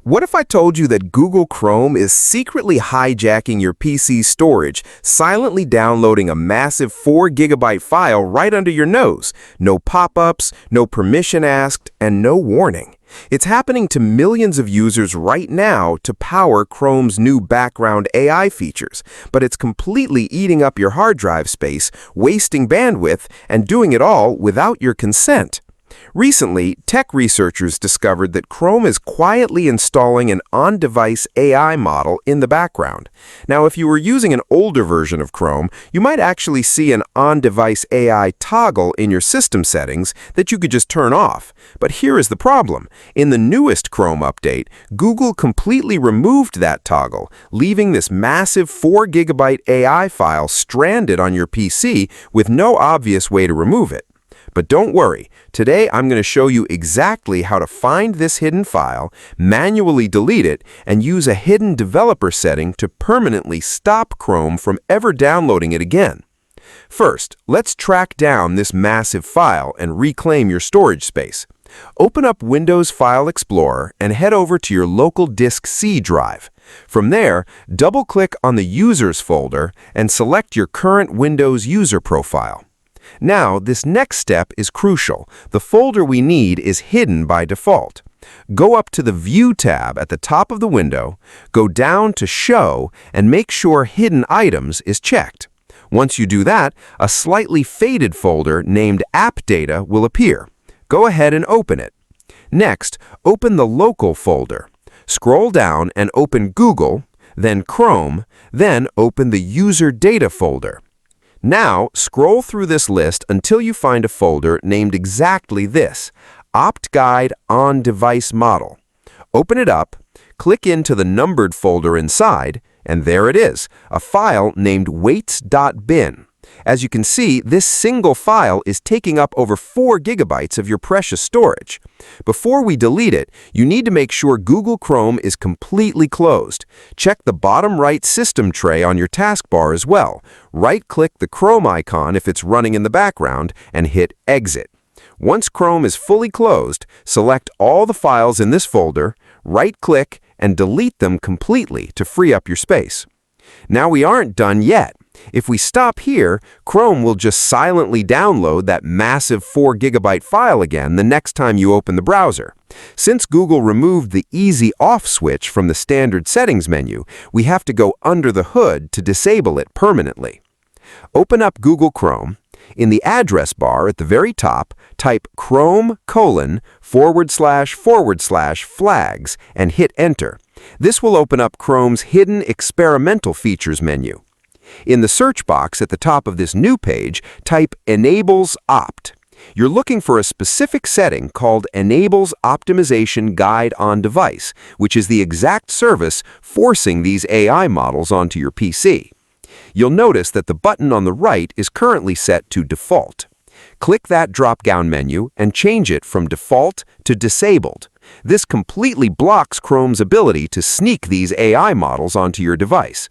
What if I told you that Google Chrome is secretly hijacking your PC's storage, silently downloading a massive 4 GB file right under your nose? No pop-ups, no permission asked, and no warning. It's happening to millions of users right now to power Chrome's new background AI features, but it's completely eating up your hard drive space, wasting bandwidth, and doing it all without your consent. Recently, tech researchers discovered that Chrome is quietly installing an on-device AI model in the background. Now, if you were using an older version of Chrome, you might actually see an on-device AI toggle in your system settings that you could just turn off. But here is the problem. In the newest Chrome update, Google completely removed that toggle, leaving this massive 4 GB AI file stranded on your PC with no obvious way to remove it. But don't worry, today I'm going to show you exactly how to find this hidden file, manually delete it, and use a hidden developer setting to permanently stop Chrome from ever downloading it again. First, let's track down this massive file and reclaim your storage space. Open up Windows File Explorer and head over to your local disk C drive. From there, double-click on the Users folder and select your current Windows user profile. Now, this next step is crucial. The folder we need is hidden by default. Go up to the View tab at the top of the window, go down to Show, and make sure Hidden Items is checked. Once you do that, a slightly faded folder named AppData will appear. Go ahead and open it. Next, open the Local folder. Scroll down and open Google, then Chrome, then open the User Data folder. Now, scroll through this list until you find a folder named exactly this, OptGuideOnDeviceModel. Open it up, click into the numbered folder inside, and there it is, a file named weights.bin. As you can see, this single file is taking up over 4 GB of your precious storage. Before we delete it, you need to make sure Google Chrome is completely closed. Check the bottom right system tray on your taskbar as well. Right-click the Chrome icon if it's running in the background and hit Exit. Once Chrome is fully closed, select all the files in this folder, right-click, and delete them completely to free up your space. Now we aren't done yet. If we stop here, Chrome will just silently download that massive 4 GB file again the next time you open the browser. Since Google removed the Easy Off switch from the standard settings menu, we have to go under the hood to disable it permanently. Open up Google Chrome. In the address bar at the very top, type Chrome:///flags and hit Enter. This will open up Chrome's hidden experimental features menu. In the search box at the top of this new page, type Enables Opt. You're looking for a specific setting called Enables Optimization Guide on Device, which is the exact service forcing these AI models onto your PC. You'll notice that the button on the right is currently set to Default. Click that drop-down menu and change it from Default to Disabled. This completely blocks Chrome's ability to sneak these AI models onto your device.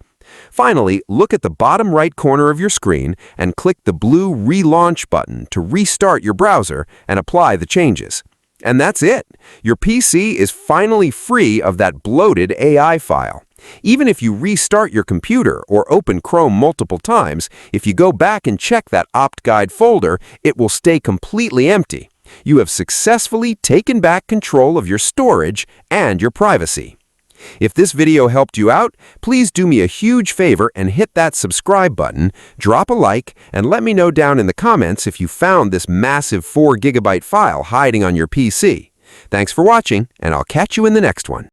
Finally, look at the bottom right corner of your screen and click the blue Relaunch button to restart your browser and apply the changes. And that's it. Your PC is finally free of that bloated AI file. Even if you restart your computer or open Chrome multiple times, if you go back and check that OptGuide folder, it will stay completely empty. You have successfully taken back control of your storage and your privacy. If this video helped you out, please do me a huge favor and hit that subscribe button, drop a like, and let me know down in the comments if you found this massive 4 GB file hiding on your PC. Thanks for watching, and I'll catch you in the next one.